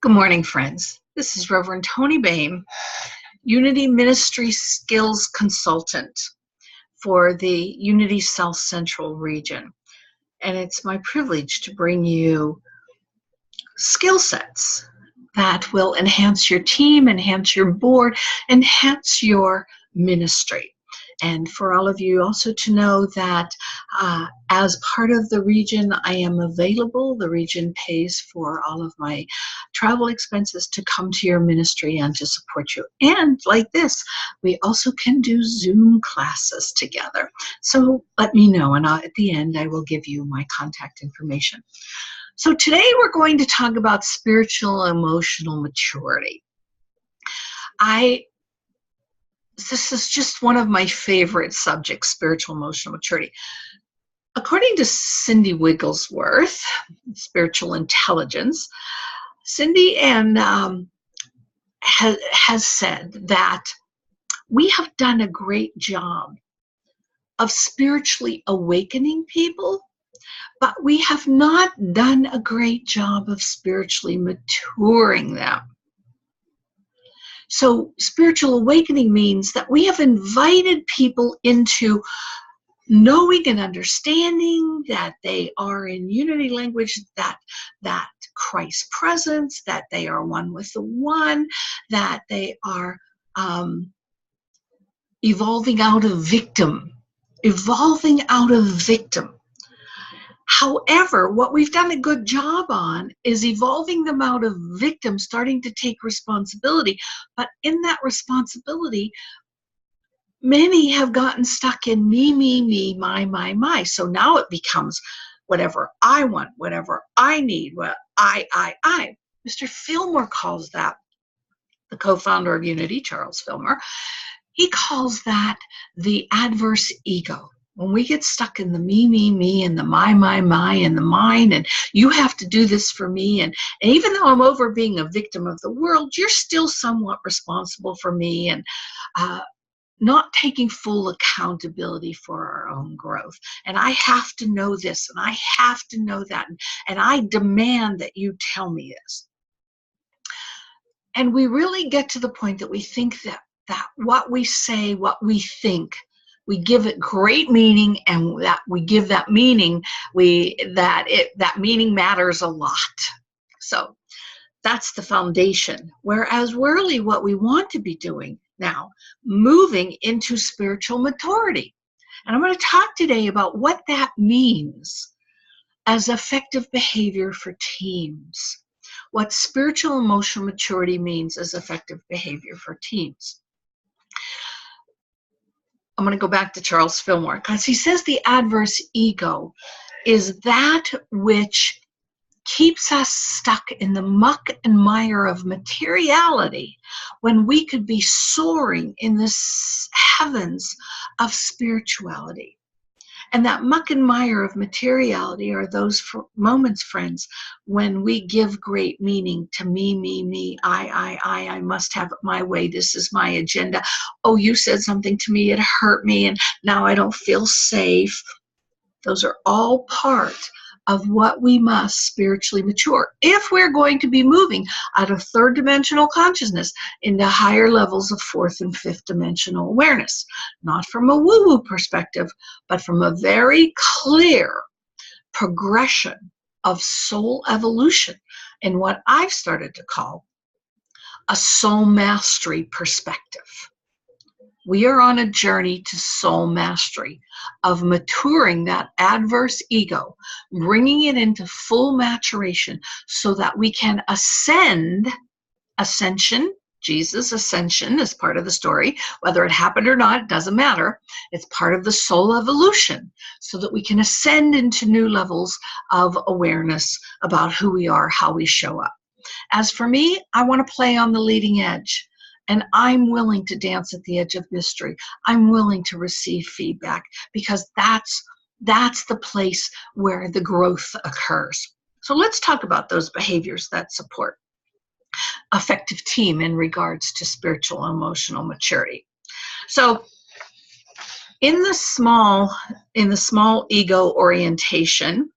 Good morning, friends. This is Reverend Tony Boehm, Unity Ministry Skills Consultant for the Unity South Central region. And it's my privilege to bring you skill sets that will enhance your team, enhance your board, enhance your ministry. And for all of you also to know that as part of the region, I am available. The region pays for all of my travel expenses to come to your ministry and to support you. And like this, we also can do Zoom classes together. So let me know, and at the end, I will give you my contact information. So today we're going to talk about spiritual emotional maturity. This is just one of my favorite subjects, spiritual emotional maturity. According to Cindy Wigglesworth, spiritual intelligence, Cindy has said that we have done a great job of spiritually awakening people, but we have not done a great job of spiritually maturing them. So spiritual awakening means that we have invited people into knowing and understanding that they are in unity language, that Christ's presence, that they are one with the one, that they are evolving out of victim. However, what we've done a good job on is evolving them out of victim, starting to take responsibility. But in that responsibility, many have gotten stuck in me, my. So now it becomes whatever I want, whatever I need, what I. Mr. Fillmore calls that, the co-founder of Unity, Charles Fillmore, he calls that the adverse ego. When we get stuck in the me, and the my, and the mine, and you have to do this for me, and even though I'm over being a victim of the world, you're still somewhat responsible for me, and not taking full accountability for our own growth. And I have to know this, and I have to know that, and I demand that you tell me this. And we really get to the point that we think that what we say, what we think, we give it great meaning, and that we give that meaning, that meaning matters a lot. So that's the foundation. Whereas really what we want to be doing now, moving into spiritual maturity. And I'm going to talk today about what that means as effective behavior for teams. What spiritual emotional maturity means as effective behavior for teams. I'm going to go back to Charles Fillmore, because he says the adverse ego is that which keeps us stuck in the muck and mire of materiality when we could be soaring in the heavens of spirituality. And that muck and mire of materiality are those moments, friends, when we give great meaning to me, I must have it my way, this is my agenda. Oh, you said something to me, it hurt me, and now I don't feel safe. Those are all part of what we must spiritually mature if we're going to be moving out of third dimensional consciousness into higher levels of fourth and fifth dimensional awareness. Not from a woo-woo perspective, but from a very clear progression of soul evolution in what I've started to call a soul mastery perspective. We are on a journey to soul mastery of maturing that adverse ego, bringing it into full maturation so that we can ascension, Jesus' ascension is part of the story. Whether it happened or not, it doesn't matter. It's part of the soul evolution so that we can ascend into new levels of awareness about who we are, how we show up. As for me, I want to play on the leading edge. And I'm willing to dance at the edge of mystery. I'm willing to receive feedback, because that's the place where the growth occurs. So let's talk about those behaviors that support effective team in regards to spiritual and emotional maturity. So in the small ego orientation,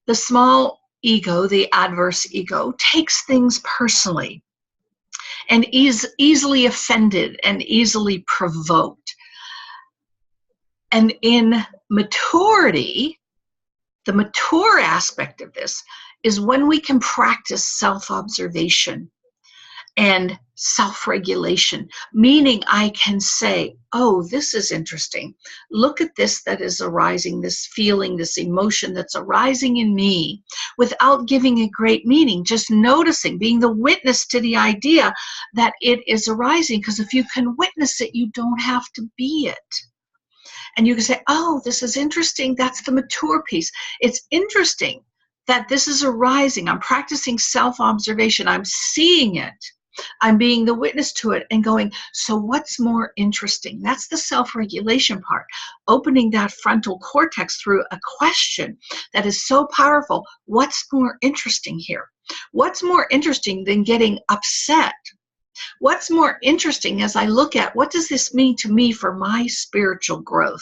the small ego, the adverse ego, takes things personally and is easily offended and easily provoked. And in maturity, the mature aspect of this is when we can practice self-observation and self-regulation, meaning I can say, oh, this is interesting. Look at this that is arising, this feeling, this emotion that's arising in me, without giving it great meaning, just noticing, being the witness to the idea that it is arising. Because if you can witness it, you don't have to be it. And you can say, oh, this is interesting. That's the mature piece. It's interesting that this is arising. I'm practicing self-observation. I'm seeing it. I'm being the witness to it and going, so what's more interesting? That's the self-regulation part. Opening that frontal cortex through a question that is so powerful. What's more interesting here? What's more interesting than getting upset? What's more interesting as I look at what does this mean to me for my spiritual growth?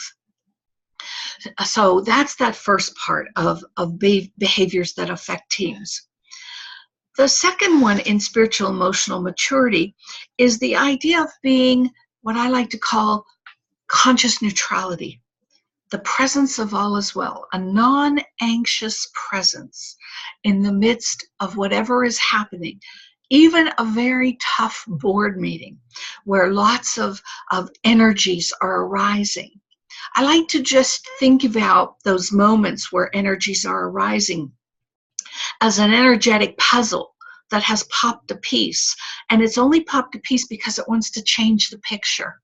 So that's that first part of behaviors that affect teams. The second one in spiritual emotional maturity is the idea of being what I like to call conscious neutrality, the presence of all is well, a non-anxious presence in the midst of whatever is happening. Even a very tough board meeting where lots of energies are arising. I like to just think about those moments where energies are arising as an energetic puzzle that has popped a piece. And it's only popped a piece because it wants to change the picture.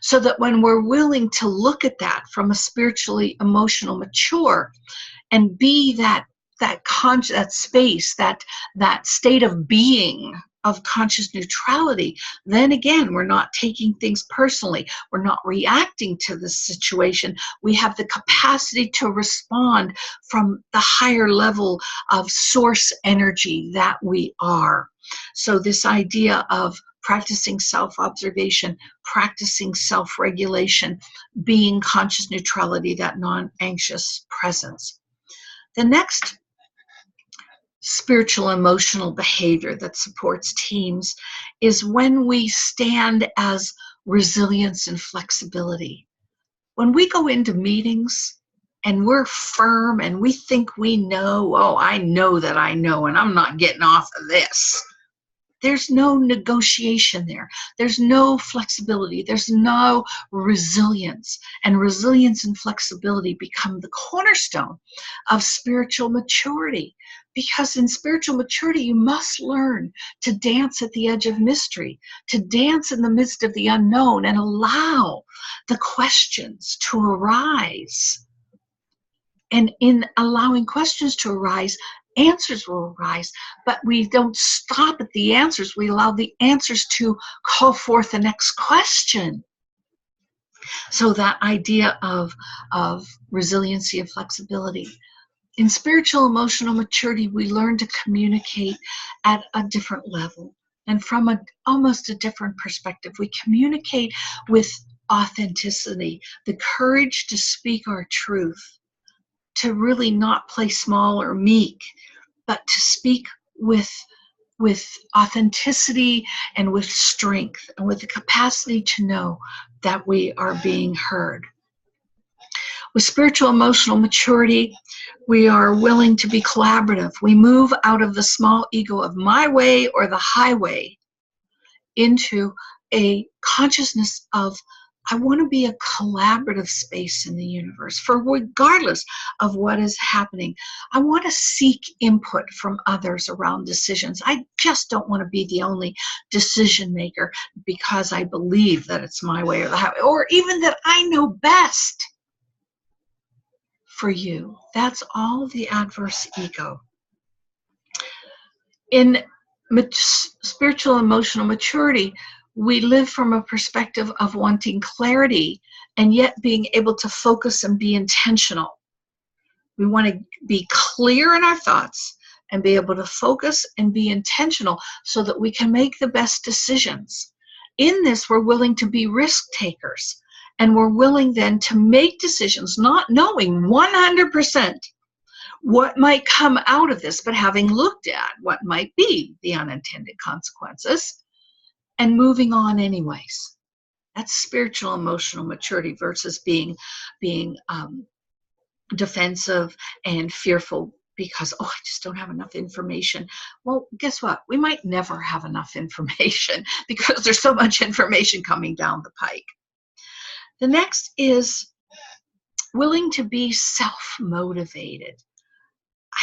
So that when we're willing to look at that from a spiritually emotional mature and be that space, that state of being of conscious neutrality, then again, we're not taking things personally. We're not reacting to the situation. We have the capacity to respond from the higher level of source energy that we are. So this idea of practicing self-observation, practicing self-regulation, being conscious neutrality, that non-anxious presence. The next spiritual emotional behavior that supports teams is when we stand as resilience and flexibility. When we go into meetings and we're firm and we think we know, oh, I know that I know and I'm not getting off of this. There's no negotiation there. There's no flexibility. There's no resilience. And resilience and flexibility become the cornerstone of spiritual maturity. Because in spiritual maturity, you must learn to dance at the edge of mystery, to dance in the midst of the unknown and allow the questions to arise. And in allowing questions to arise, answers will arise, but we don't stop at the answers. We allow the answers to call forth the next question. So that idea of resiliency and flexibility. In spiritual emotional maturity, we learn to communicate at a different level and from almost a different perspective. We communicate with authenticity, the courage to speak our truth, to really not play small or meek, but to speak with authenticity and with strength and with the capacity to know that we are being heard. With spiritual emotional maturity, we are willing to be collaborative. We move out of the small ego of my way or the highway into a consciousness of I want to be a collaborative space in the universe for regardless of what is happening. I want to seek input from others around decisions. I just don't want to be the only decision maker because I believe that it's my way or the highway, or even that I know best for you. That's all the adverse ego. In spiritual emotional maturity, we live from a perspective of wanting clarity and yet being able to focus and be intentional. We want to be clear in our thoughts and be able to focus and be intentional so that we can make the best decisions. In this, we're willing to be risk takers, and we're willing then to make decisions not knowing 100% what might come out of this, but having looked at what might be the unintended consequences and moving on anyways. That's spiritual emotional maturity versus being defensive and fearful because, oh, I just don't have enough information. Well, guess what? We might never have enough information because there's so much information coming down the pike. The next is willing to be self-motivated.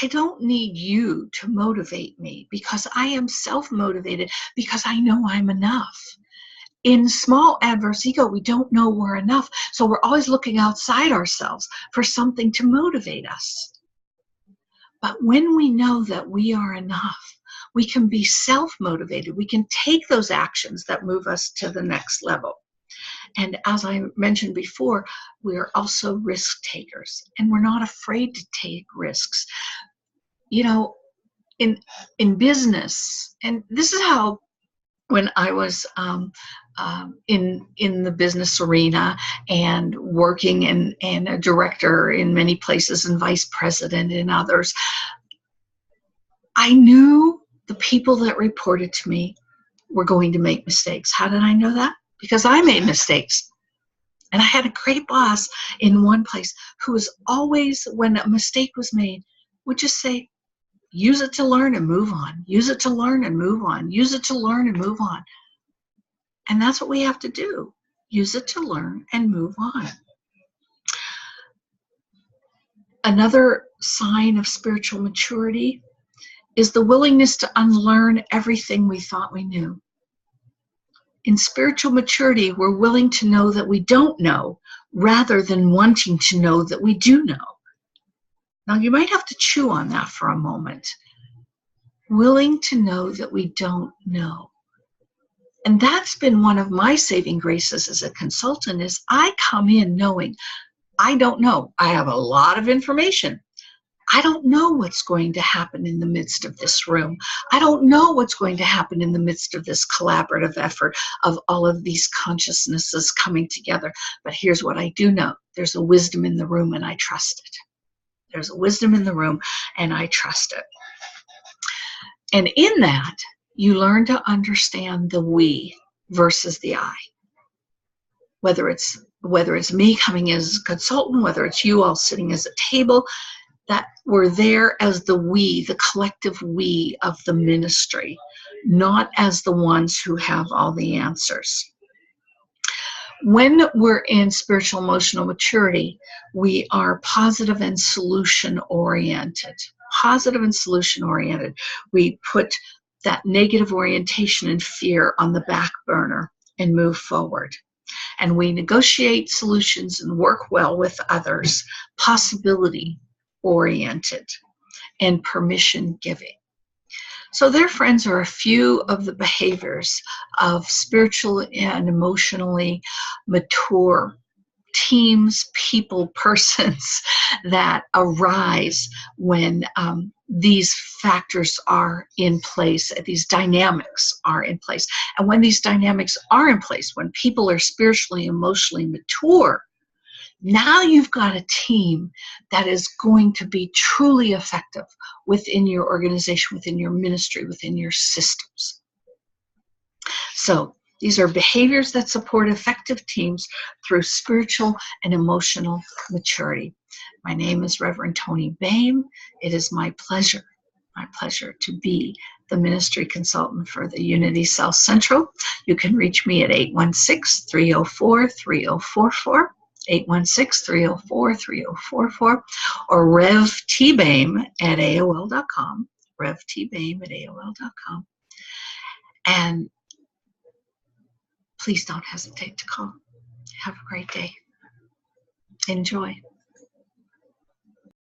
I don't need you to motivate me because I am self-motivated because I know I'm enough. In small adverse ego, we don't know we're enough. So we're always looking outside ourselves for something to motivate us. But when we know that we are enough, we can be self-motivated. We can take those actions that move us to the next level. And as I mentioned before, we're also risk takers, and we're not afraid to take risks. You know, in business, and this is how, when I was in the business arena and working and a director in many places and vice president in others, I knew the people that reported to me were going to make mistakes. How did I know that? Because I made mistakes. And I had a great boss in one place who was always, when a mistake was made, would just say, use it to learn and move on. Use it to learn and move on. Use it to learn and move on. And that's what we have to do. Use it to learn and move on. Another sign of spiritual maturity is the willingness to unlearn everything we thought we knew. In spiritual maturity, we're willing to know that we don't know rather than wanting to know that we do know. Now, you might have to chew on that for a moment. Willing to know that we don't know. And that's been one of my saving graces as a consultant, is I come in knowing I don't know. I have a lot of information. I don't know what's going to happen in the midst of this room. I don't know what's going to happen in the midst of this collaborative effort of all of these consciousnesses coming together. But here's what I do know. There's a wisdom in the room, and I trust it. There's a wisdom in the room, and I trust it. And in that, you learn to understand the we versus the I. Whether it's me coming as a consultant, whether it's you all sitting as a table, that we're there as the we, the collective we of the ministry, not as the ones who have all the answers. When we're in spiritual emotional maturity, we are positive and solution oriented. Positive and solution oriented. We put that negative orientation and fear on the back burner and move forward. And we negotiate solutions and work well with others, possibility oriented and permission giving. So there, friends, are a few of the behaviors of spiritual and emotionally mature teams, people, persons that arise when these factors are in place, these dynamics are in place. And when these dynamics are in place, when people are spiritually, emotionally mature, now you've got a team that is going to be truly effective within your organization, within your ministry, within your systems. So these are behaviors that support effective teams through spiritual and emotional maturity. My name is Reverend Toni Boehm. It is my pleasure to be the ministry consultant for the Unity South Central. You can reach me at 816-304-3044. 816-304-3044, or revtboehm@aol.com, revtboehm@aol.com. And please don't hesitate to call. Have a great day. Enjoy.